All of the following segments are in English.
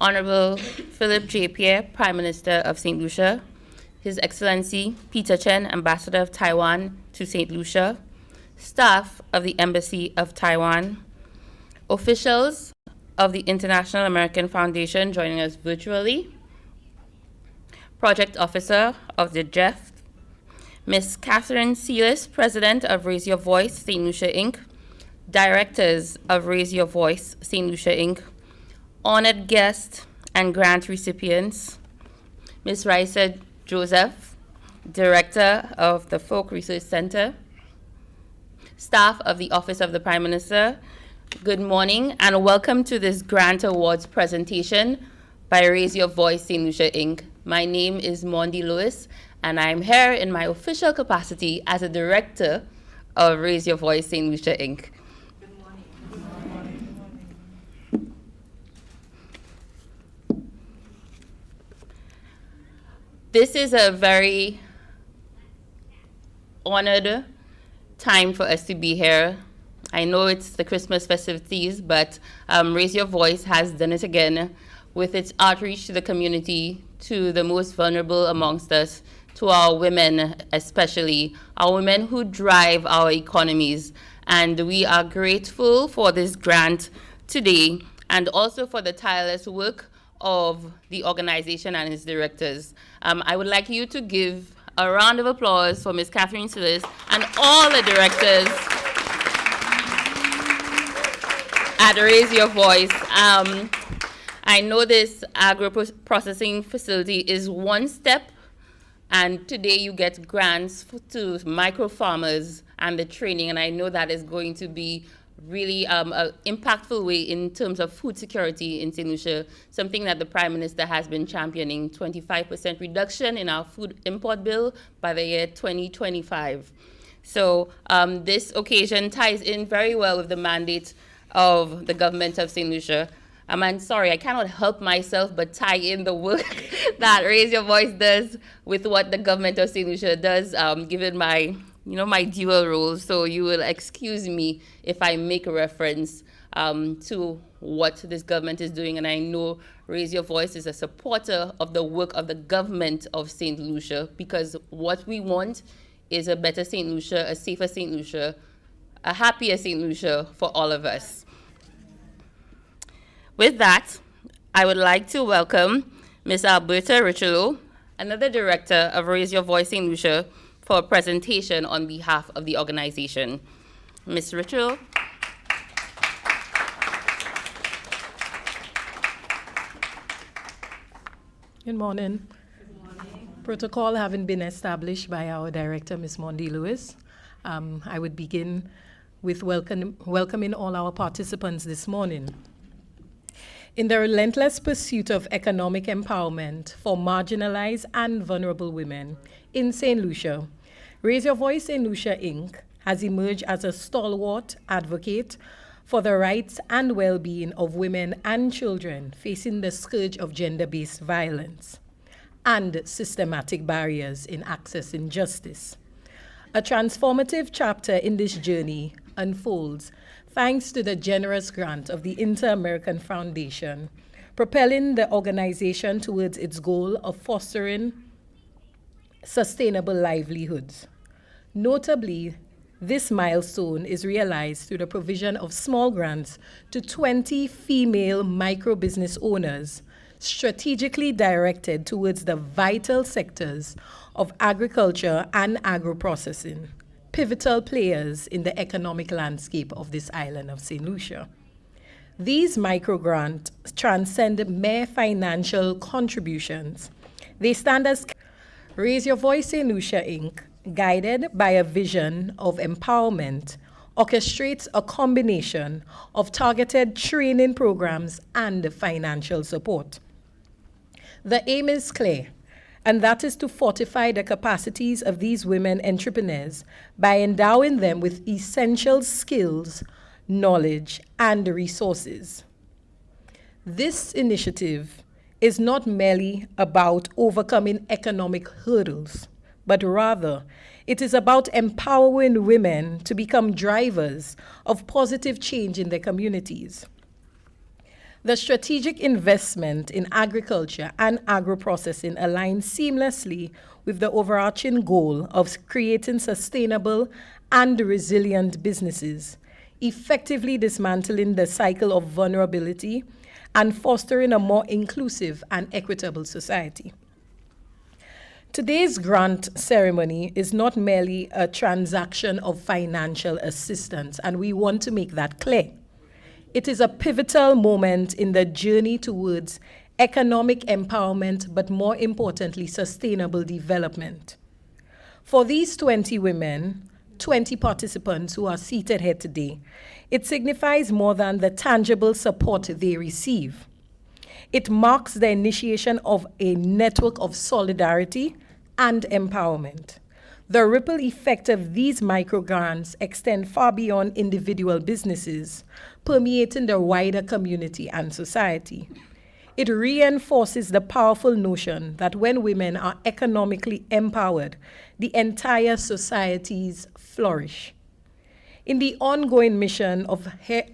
Honorable Philip J. Pierre, Prime Minister of St. Lucia, His Excellency Peter Chen, Ambassador of Taiwan to St. Lucia, staff of the Embassy of Taiwan, officials of the International American Foundation joining us virtually, Project Officer of the JEF, Ms. Catherine Sealis, President of Raise Your Voice, St. Lucia, Inc., Directors of Raise Your Voice, St. Lucia, Inc., honored guests and grant recipients, Ms. Raisa Joseph, Director of the Folk Research Center, staff of the Office of the Prime Minister, good morning and welcome to this grant awards presentation by Raise Your Voice, St. Lucia, Inc. My name is Mondi Lewis, and I'm here in my official capacity as a director of Raise Your Voice, St. Lucia, Inc. Good morning. Good morning. This is a very honored time for us to be here. I know it's the Christmas festivities, but Raise Your Voice has done it again with its outreach to the community, to the most vulnerable amongst us, to our women especially, our women who drive our economies. And we are grateful for this grant today and also for the tireless work of the organization and its directors. I would like you to give a round of applause for Ms. Catherine Sealis and all the directors at Raise Your Voice. I know this agro-processing facility is one step, and today you get grants to micro farmers and the training, and I know that is going to be really an impactful way in terms of food security in St. Lucia, something that the Prime Minister has been championing, 25% reduction in our food import bill by the year 2025. So this occasion ties in very well with the mandate of the government of St. Lucia. I'm sorry, I cannot help myself but tie in the work that Raise Your Voice does with what the government of St. Lucia does, given my, my dual roles. So you will excuse me if I make a reference to what this government is doing. And I know Raise Your Voice is a supporter of the work of the government of St. Lucia, because what we want is a better St. Lucia, a safer St. Lucia, a happier St. Lucia for all of us. With that, I would like to welcome Ms. Alberta Richelieu, another director of Raise Your Voice St. Lucia, for a presentation on behalf of the organization. Ms. Richelieu. Good morning. Good morning. Protocol having been established by our director, Ms. Mondi Lewis, I would begin with welcoming all our participants this morning. In the relentless pursuit of economic empowerment for marginalized and vulnerable women in St. Lucia, Raise Your Voice St. Lucia, Inc. has emerged as a stalwart advocate for the rights and well-being of women and children facing the scourge of gender-based violence and systematic barriers in accessing justice. A transformative chapter in this journey unfolds thanks to the generous grant of the Inter-American Foundation, propelling the organization towards its goal of fostering sustainable livelihoods. Notably, this milestone is realized through the provision of small grants to 20 female micro-business owners, strategically directed towards the vital sectors of agriculture and agro-processing, pivotal players in the economic landscape of this island of St. Lucia. These micro-grants transcend mere financial contributions. They stand as Raise Your Voice St. Lucia, Inc., guided by a vision of empowerment, orchestrates a combination of targeted training programs and financial support. The aim is clear, and that is to fortify the capacities of these women entrepreneurs by endowing them with essential skills, knowledge, and resources. This initiative is not merely about overcoming economic hurdles, but rather it is about empowering women to become drivers of positive change in their communities. The strategic investment in agriculture and agro-processing aligns seamlessly with the overarching goal of creating sustainable and resilient businesses, effectively dismantling the cycle of vulnerability and fostering a more inclusive and equitable society. Today's grant ceremony is not merely a transaction of financial assistance, and we want to make that clear. It is a pivotal moment in the journey towards economic empowerment, but more importantly, sustainable development. For these 20 women, 20 participants who are seated here today, it signifies more than the tangible support they receive. It marks the initiation of a network of solidarity and empowerment. The ripple effect of these microgrants extend far beyond individual businesses, permeating the wider community and society. It reinforces the powerful notion that when women are economically empowered, the entire societies flourish. In the ongoing mission of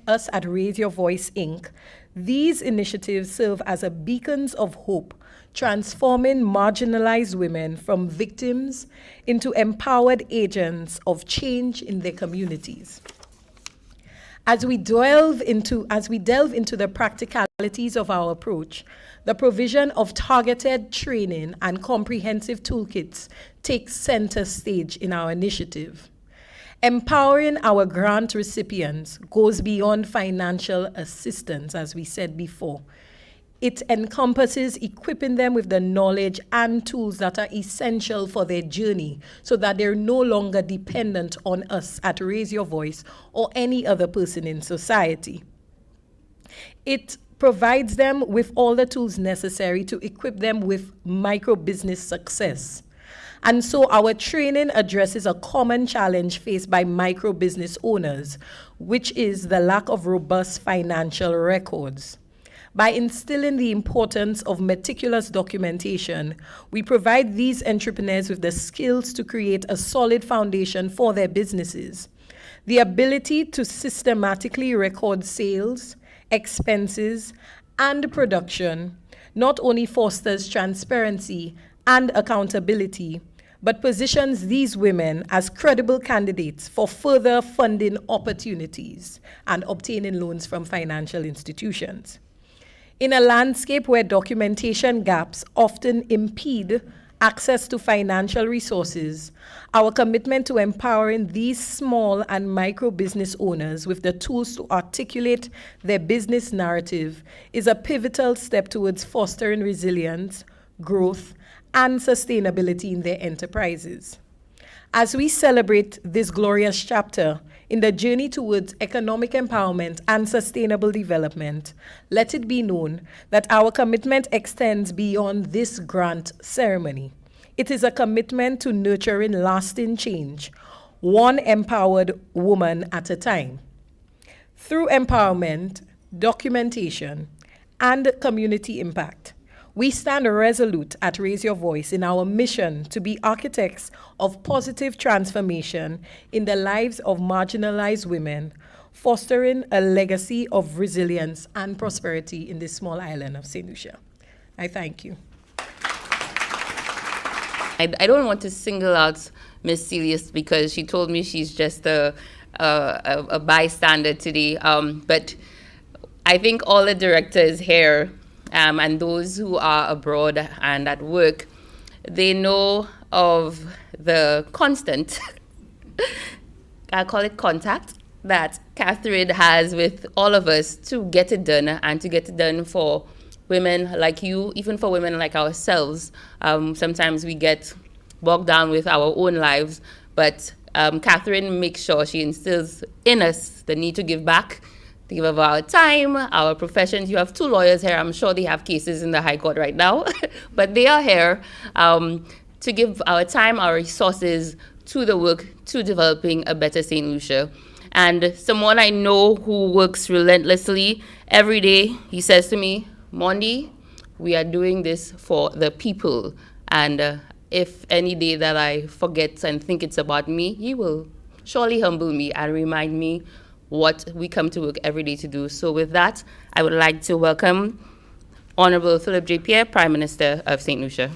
us at Raise Your Voice, Inc., these initiatives serve as a beacons of hope, transforming marginalized women from victims into empowered agents of change in their communities. As we delve into the practicalities of our approach, the provision of targeted training and comprehensive toolkits takes center stage in our initiative. Empowering our grant recipients goes beyond financial assistance, as we said before. It encompasses equipping them with the knowledge and tools that are essential for their journey so that they're no longer dependent on us at Raise Your Voice or any other person in society. It provides them with all the tools necessary to equip them with micro-business success. And so our training addresses a common challenge faced by micro-business owners, which is the lack of robust financial records. By instilling the importance of meticulous documentation, we provide these entrepreneurs with the skills to create a solid foundation for their businesses. The ability to systematically record sales, expenses, and production not only fosters transparency and accountability, but positions these women as credible candidates for further funding opportunities and obtaining loans from financial institutions. In a landscape where documentation gaps often impede access to financial resources, our commitment to empowering these small and micro business owners with the tools to articulate their business narrative is a pivotal step towards fostering resilience, growth, and sustainability in their enterprises. As we celebrate this glorious chapter in the journey towards economic empowerment and sustainable development, let it be known that our commitment extends beyond this grant ceremony. It is a commitment to nurturing lasting change, one empowered woman at a time. Through empowerment, documentation, and community impact, we stand resolute at Raise Your Voice in our mission to be architects of positive transformation in the lives of marginalized women, fostering a legacy of resilience and prosperity in this small island of St. Lucia. I thank you. I don't want to single out Miss Celius because she told me she's just a bystander today, but I think all the directors here and those who are abroad and at work, they know of the constant, I call it contact, that Catherine has with all of us to get it done and to get it done for women like you, even for women like ourselves. Sometimes we get bogged down with our own lives, but Catherine makes sure she instills in us the need to give back, to give of our time, our professions. You have two lawyers here. I'm sure they have cases in the High Court right now, but they are here to give our time, our resources to the work, to developing a better St. Lucia. And someone I know who works relentlessly every day, he says to me, Mondi, we are doing this for the people. And if any day that I forget and think it's about me, he will surely humble me and remind me what we come to work every day to do. So with that, I would like to welcome Honorable Philip J. Pierre, Prime Minister of St. Lucia.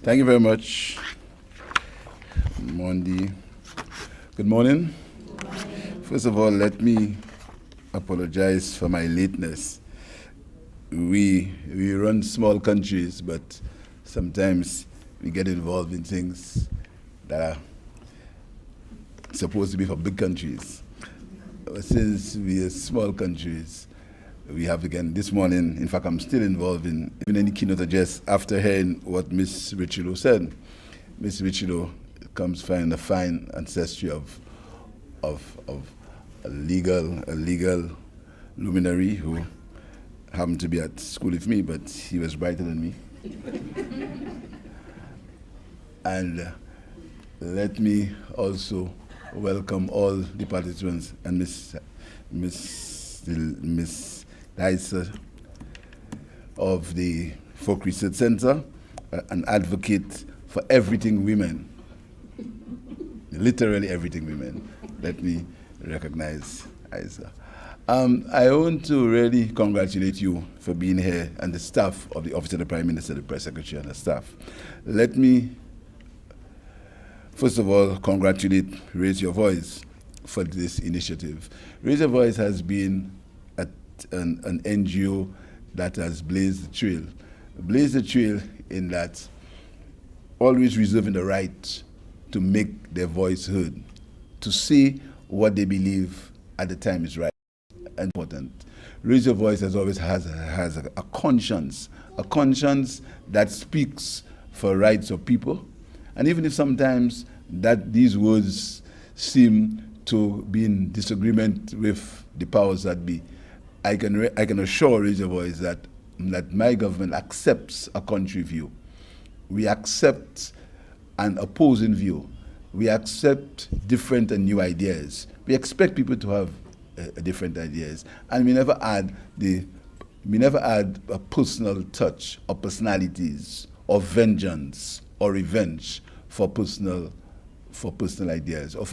Thank you very much, Mondi. Good morning. First of all, let me apologize for my lateness. We run small countries, but sometimes we get involved in things that are supposed to be for big countries. Since we are small countries, we have again this morning, in fact, I'm still involved in any keynote address after hearing what Ms. Richilo said. Ms. Richilo comes from a fine ancestry of a legal luminary who happened to be at school with me, but he was brighter than me. And let me also welcome all the participants and Miss Dyser of the Folk Research Center, an advocate for everything women, literally everything women. Let me recognize Isa. I want to really congratulate you for being here and the staff of the Office of the Prime Minister, the Press Secretary, and the staff. Let me, first of all, congratulate Raise Your Voice for this initiative. Raise Your Voice has been an NGO that has blazed the trail. Blazed the trail in that always reserving the right to make their voice heard, to say what they believe at the time is right and important. Raise Your Voice has always has a conscience that speaks for rights of people. And even if sometimes that these words seem to be in disagreement with the powers that be, I can assure Raise Your Voice that my government accepts a country view. We accept an opposing view. We accept different and new ideas. We expect people to have different ideas, and we never add a personal touch or personalities or vengeance or revenge for personal ideas or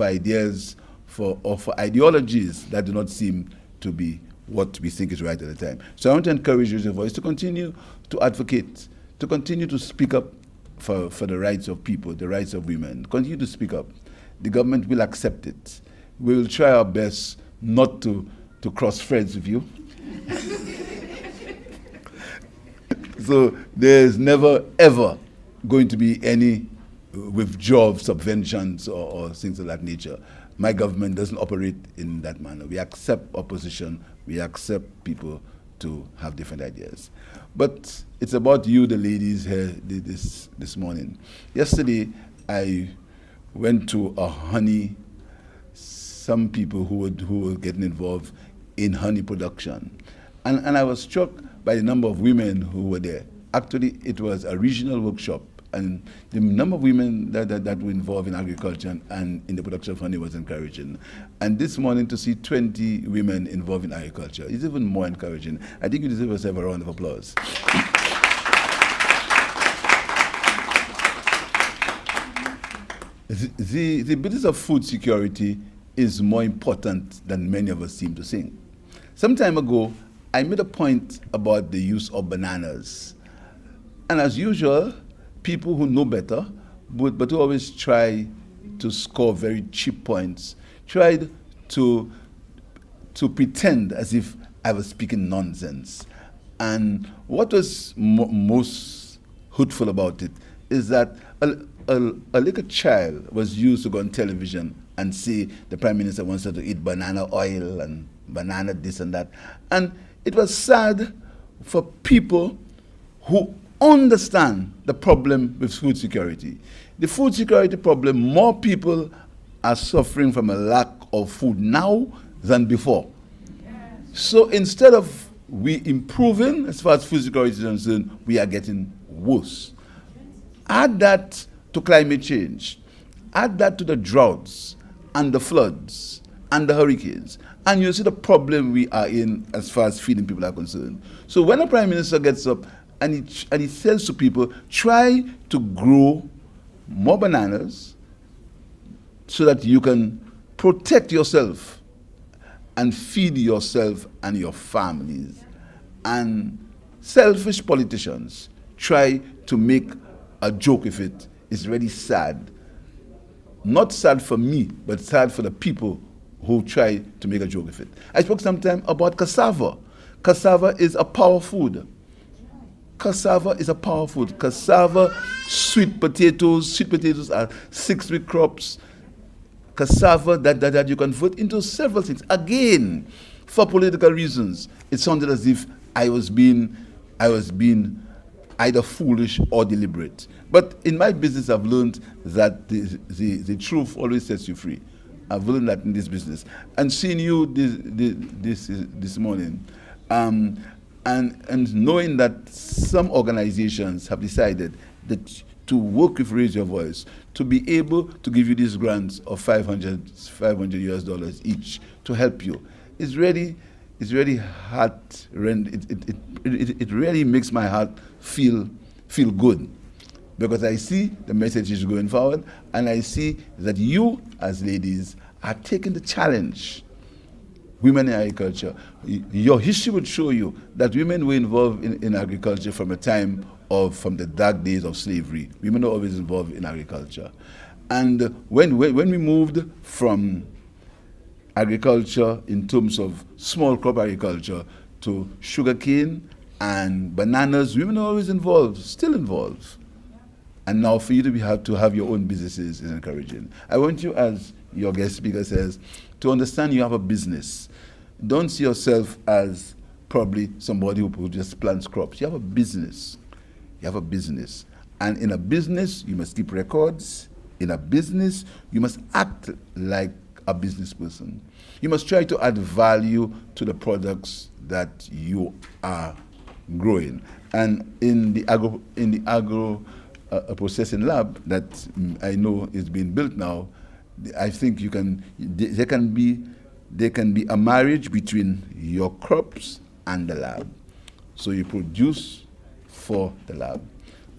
for ideologies that do not seem to be what we think is right at the time. So I want to encourage Raise Your Voice to continue to advocate, to continue to speak up for the rights of people, the rights of women. Continue to speak up. The government will accept it. We will try our best not to cross threads with you. So there's never, ever going to be any withdrawal of subventions or things of that nature. My government doesn't operate in that manner. We accept opposition. We accept people to have different ideas. But it's about you, the ladies here this morning. Yesterday, I went to some people who were getting involved in honey production. And I was struck by the number of women who were there. Actually, it was a regional workshop, and the number of women that were involved in agriculture and in the production of honey was encouraging. And this morning to see 20 women involved in agriculture is even more encouraging. I think you deserve yourself a round of applause. The business of food security is more important than many of us seem to think. Some time ago, I made a point about the use of bananas. And as usual, people who know better, but who always try to score very cheap points, tried to pretend as if I was speaking nonsense. And what was most hurtful about it is that a little child was used to go on television and say the Prime Minister wants her to eat banana oil and banana this and that. And it was sad for people who understand the problem with food security. The food security problem, more people are suffering from a lack of food now than before. Yes. So instead of we improving as far as food security is concerned, we are getting worse. Add that to climate change. Add that to the droughts and the floods and the hurricanes, and you see the problem we are in as far as feeding people are concerned. So when a Prime Minister gets up and he says to people, try to grow more bananas so that you can protect yourself and feed yourself and your families. And selfish politicians try to make a joke of it. It's really sad. Not sad for me, but sad for the people who try to make a joke of it. I spoke sometime about cassava. Cassava is a power food. Cassava is a power food. Cassava, sweet potatoes. Sweet potatoes are 6-week crops. Cassava that you can put into several things. Again, for political reasons, it sounded as if I was being either foolish or deliberate. But in my business, I've learned that the truth always sets you free. I've learned that in this business. And seeing you this morning, and knowing that some organizations have decided that to work with Raise Your Voice, to be able to give you these grants of $500 each to help you, is really it really makes my heart feel good, because I see the message is going forward, and I see that you as ladies are taking the challenge. Women in agriculture. Your history would show you that women were involved in agriculture from the dark days of slavery. Women are always involved in agriculture. And when we moved from agriculture in terms of small crop agriculture to sugarcane and bananas, women are always involved, still involved. And now for you to have your own businesses is encouraging. I want you, as your guest speaker says, to understand you have a business. Don't see yourself as probably somebody who just plants crops. You have a business. You have a business. And in a business, you must keep records. In a business, you must act like a business person. You must try to add value to the products that you are growing. And in the agro processing lab that I know is being built now, I think there can be a marriage between your crops and the lab. So you produce for the lab,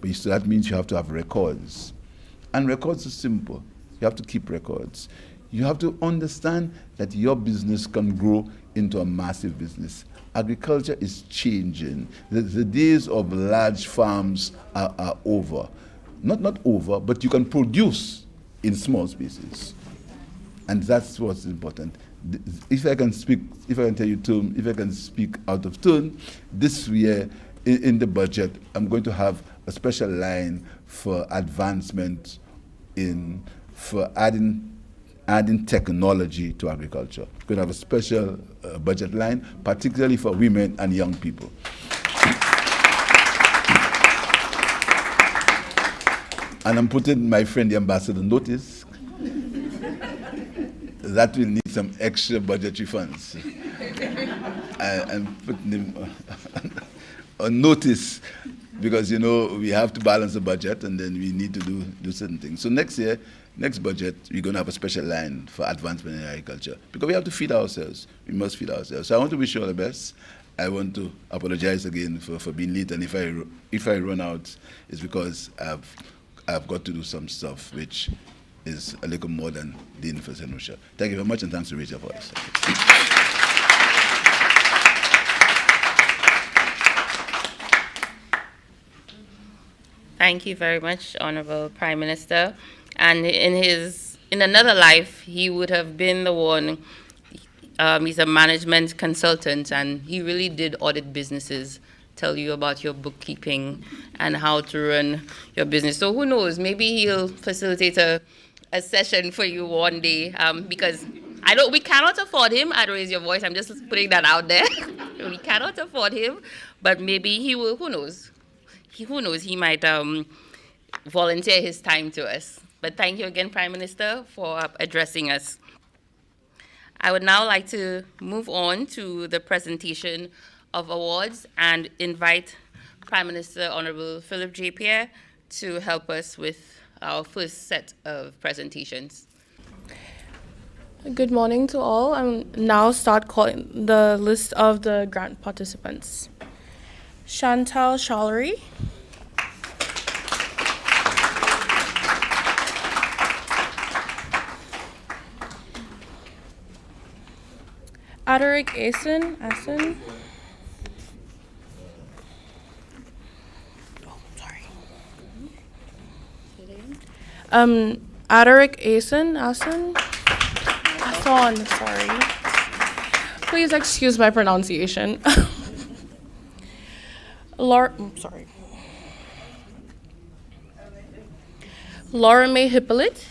but so that means you have to have records. And records are simple. You have to keep records. You have to understand that your business can grow into a massive business. Agriculture is changing. The days of large farms are over. Not over, but you can produce in small spaces. And that's what's important. If I can speak out of turn, this year in the budget, I'm going to have a special line for advancement for adding technology to agriculture. We're going to have a special budget line, particularly for women and young people. And I'm putting my friend the ambassador on notice that will need some extra budgetary funds. I'm putting him on notice, because we have to balance the budget, and then we need to do certain things. So next budget, we're going to have a special line for advancement in agriculture, because we have to feed ourselves. We must feed ourselves. So I want to wish you all the best. I want to apologize again for being late, and if I run out, it's because I've got to do some stuff which is a little more than Dean for St. Lucia. Thank you very much, and thanks to Raise Your Voice. Thank you very much, Honorable Prime Minister. And in another life, he would have been the one. He's a management consultant, and he really did audit businesses, tell you about your bookkeeping and how to run your business. So who knows? Maybe he'll facilitate a session for you one day, because we cannot afford him at Raise Your Voice. I'm just putting that out there. We cannot afford him, but maybe he will. Who knows? He might volunteer his time to us. But thank you again, Prime Minister, for addressing us. I would now like to move on to the presentation of awards and invite Prime Minister Honorable Philip J. Pierre to help us with our first set of presentations. Good morning to all. I'll now start calling the list of the grant participants. Chantal Shallery. Adaric Asen. Oh, sorry. Adaric Asen. Sorry. Please excuse my pronunciation. Sorry. Laura May Hippolyte.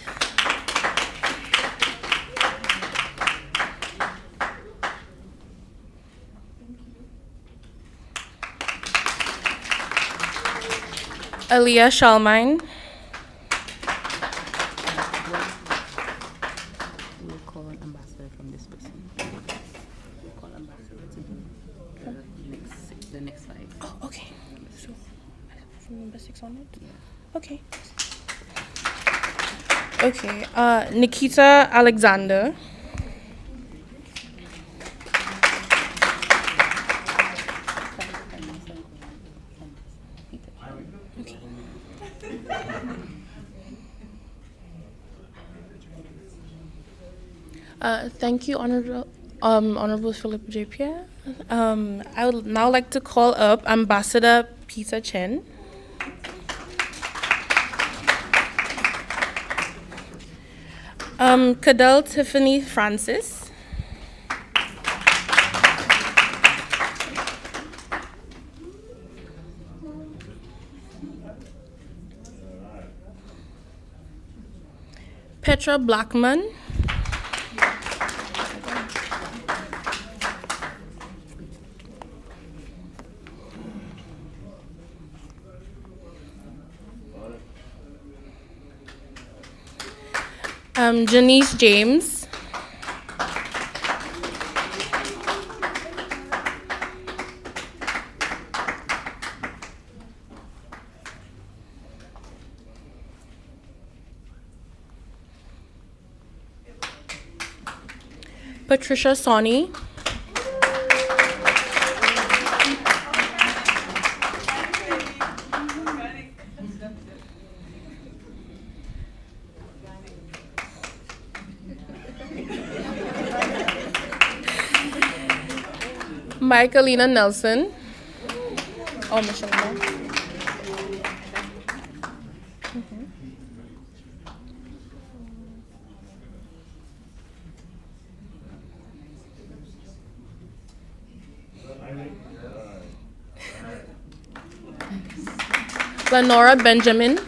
Aliyah Shalmine. We'll call an ambassador from this person. We'll call ambassador to the next slide. Oh, okay. So, from number 6 onward? Yeah. Okay. Okay. Nikita Alexander. Thank you, Honorable Philip J. Pierre. I would now like to call up Ambassador Peter Chen. Cadell Tiffany Francis. Petra Blackman. Janice James. Patricia Soni. Michaelina Nelson. Oh, Michelle. Lenora Benjamin.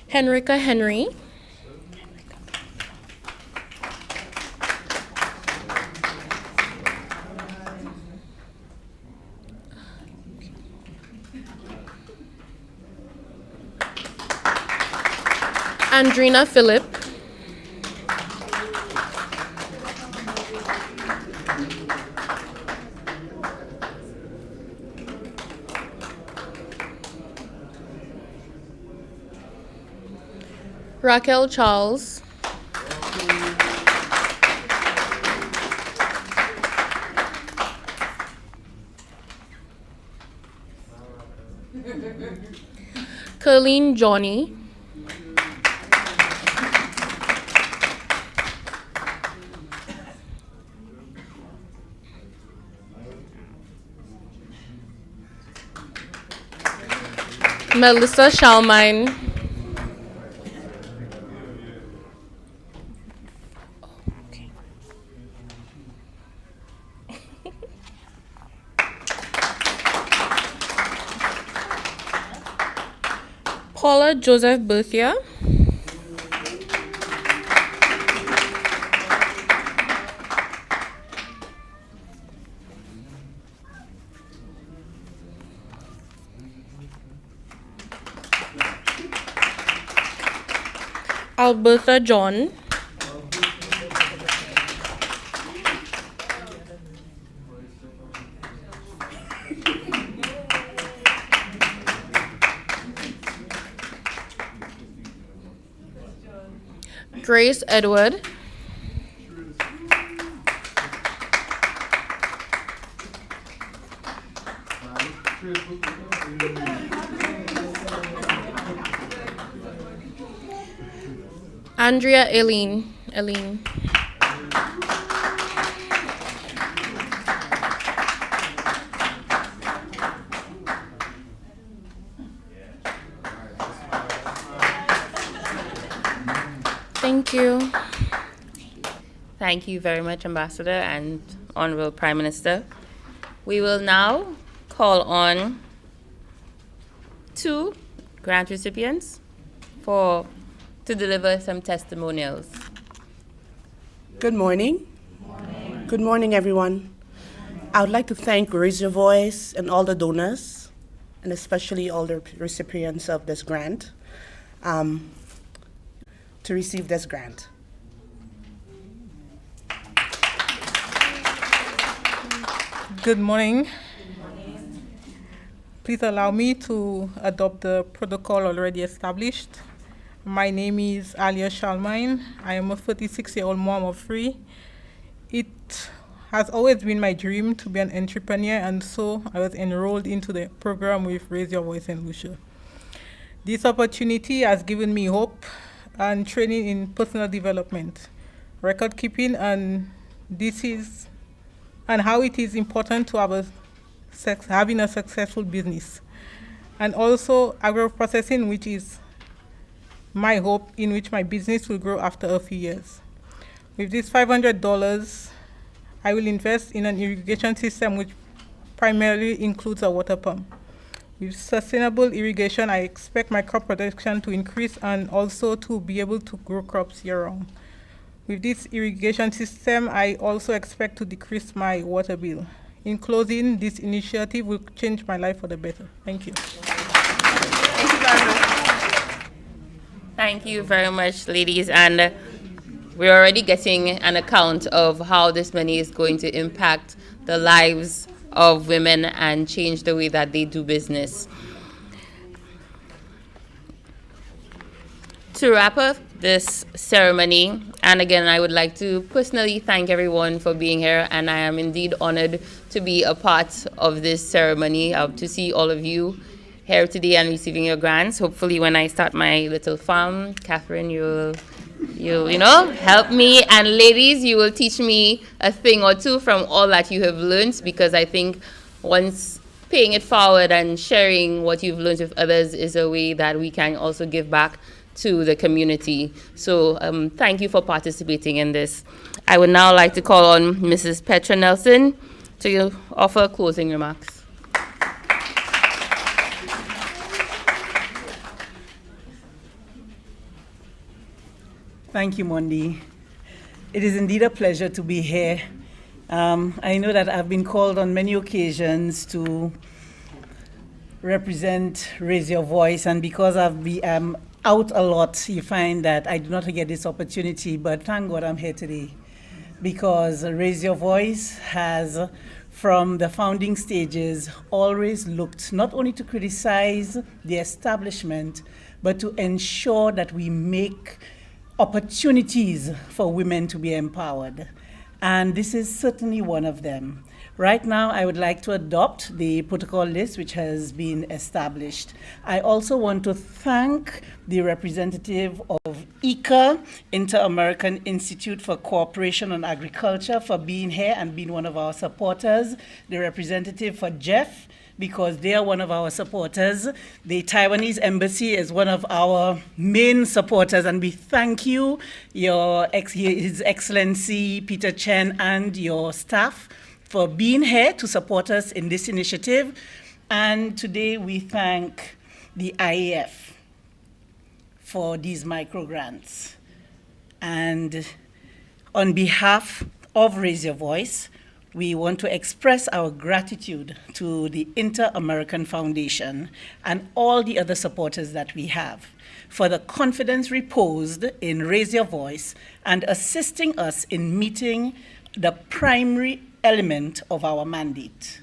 Henrika Henry. Andrina Phillip. Raquel Charles. Colleen Johnny. Melissa Shalmine. Paula Joseph Berthia. Alberta John. Grace Edward. Andrea Eileen. Thank you. Thank you very much, Ambassador and Honorable Prime Minister. We will now call on 2 grant recipients to deliver some testimonials. Good morning. Good morning, everyone. I would like to thank Raise Your Voice and all the donors, and especially all the recipients of this grant, to receive this grant. Good morning. Please allow me to adopt the protocol already established. My name is Alia Shalmine. I am a 36-year-old mom of 3. It has always been my dream to be an entrepreneur, and so I was enrolled into the program with Raise Your Voice in Lucia. This opportunity has given me hope and training in personal development, record keeping, and how it is important to have having a successful business, and also agro-processing, which is my hope, in which my business will grow after a few years. With this $500, I will invest in an irrigation system which primarily includes a water pump. With sustainable irrigation, I expect my crop production to increase and also to be able to grow crops year-round. With this irrigation system, I also expect to decrease my water bill. In closing, this initiative will change my life for the better. Thank you. Thank you very much. Thank you very much, ladies. And we're already getting an account of how this money is going to impact the lives of women and change the way that they do business. To wrap up this ceremony, and again, I would like to personally thank everyone for being here, and I am indeed honored to be a part of this ceremony, to see all of you here today and receiving your grants. Hopefully when I start my little farm, Catherine, you'll help me, and ladies, you will teach me a thing or two from all that you have learned, because I think once paying it forward and sharing what you've learned with others is a way that we can also give back to the community. So thank you for participating in this. I would now like to call on Mrs. Petra Nelson to offer closing remarks. Thank you, Mondi. It is indeed a pleasure to be here. I know that I've been called on many occasions to represent Raise Your Voice, and because I'm out a lot, you find that I do not get this opportunity, but thank God I'm here today, because Raise Your Voice has, from the founding stages, always looked not only to criticize the establishment, but to ensure that we make opportunities for women to be empowered. And this is certainly one of them. Right now, I would like to adopt the protocol list which has been established. I also want to thank the representative of ICA, Inter-American Institute for Cooperation on Agriculture, for being here and being one of our supporters, the representative for Jeff, because they are one of our supporters. The Taiwanese Embassy is one of our main supporters, and we thank you, His Excellency Peter Chen, and your staff for being here to support us in this initiative. And today we thank the IAF for these micro grants. And on behalf of Raise Your Voice, we want to express our gratitude to the Inter-American Foundation and all the other supporters that we have for the confidence reposed in Raise Your Voice and assisting us in meeting the primary element of our mandate.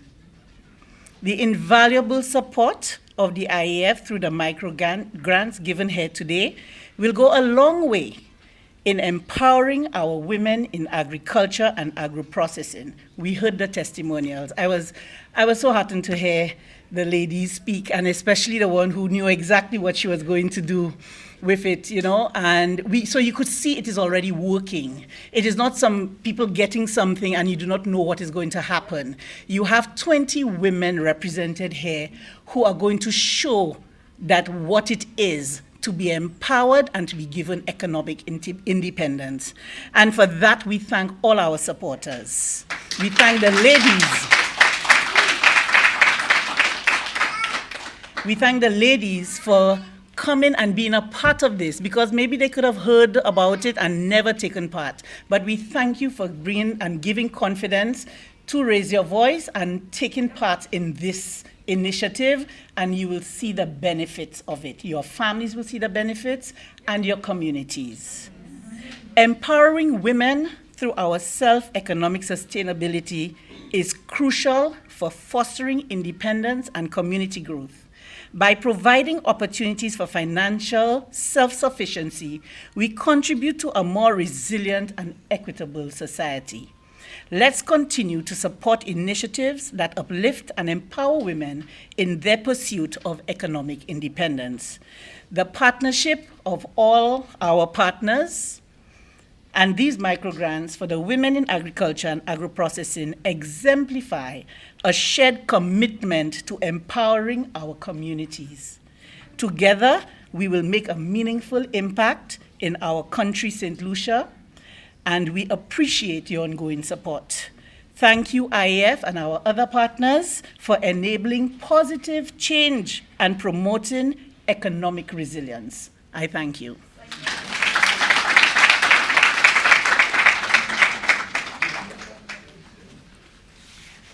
The invaluable support of the IAF through the micro grants given here today will go a long way in empowering our women in agriculture and agro-processing. We heard the testimonials. I was so heartened to hear the ladies speak, and especially the one who knew exactly what she was going to do with it, and so you could see it is already working. It is not some people getting something and you do not know what is going to happen. You have 20 women represented here who are going to show that what it is to be empowered and to be given economic independence. And for that, we thank all our supporters. We thank the ladies. We thank the ladies for coming and being a part of this, because maybe they could have heard about it and never taken part. But we thank you for bringing and giving confidence to raise your voice and taking part in this initiative, and you will see the benefits of it. Your families will see the benefits, and your communities. Empowering women through our self-economic sustainability is crucial for fostering independence and community growth. By providing opportunities for financial self-sufficiency, we contribute to a more resilient and equitable society. Let's continue to support initiatives that uplift and empower women in their pursuit of economic independence. The partnership of all our partners and these microgrants for the women in agriculture and agro-processing exemplify a shared commitment to empowering our communities. Together, we will make a meaningful impact in our country, St. Lucia, and we appreciate your ongoing support. Thank you, IAF and our other partners, for enabling positive change and promoting economic resilience. I thank you.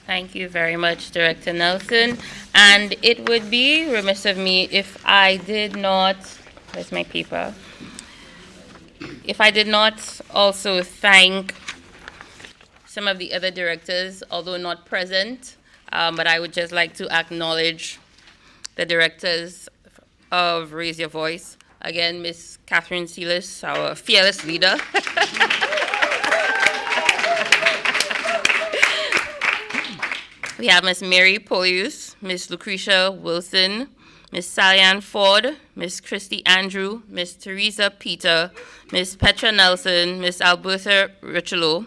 Thank you very much, Director Nelson. And it would be remiss of me if I did not, where's my paper? If I did not also thank some of the other directors, although not present, but I would just like to acknowledge the directors of Raise Your Voice. Again, Ms. Catherine Sealis, our fearless leader. We have Ms. Mary Polius, Ms. Lucretia Wilson, Ms. Sally-Ann Ford, Ms. Christy Andrew, Ms. Teresa Peter, Ms. Petra Nelson, Ms. Alberta Richelo,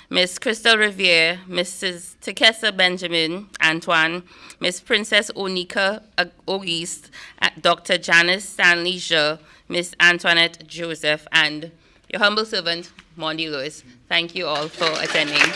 Ms. Crystal Riviere, Mrs. Tekesa Benjamin Antoine, Ms. Princess Onika Auguste, Dr. Janice Stanley Je, Ms. Antoinette Joseph, and your humble servant, Mondi Lewis. Thank you all for attending.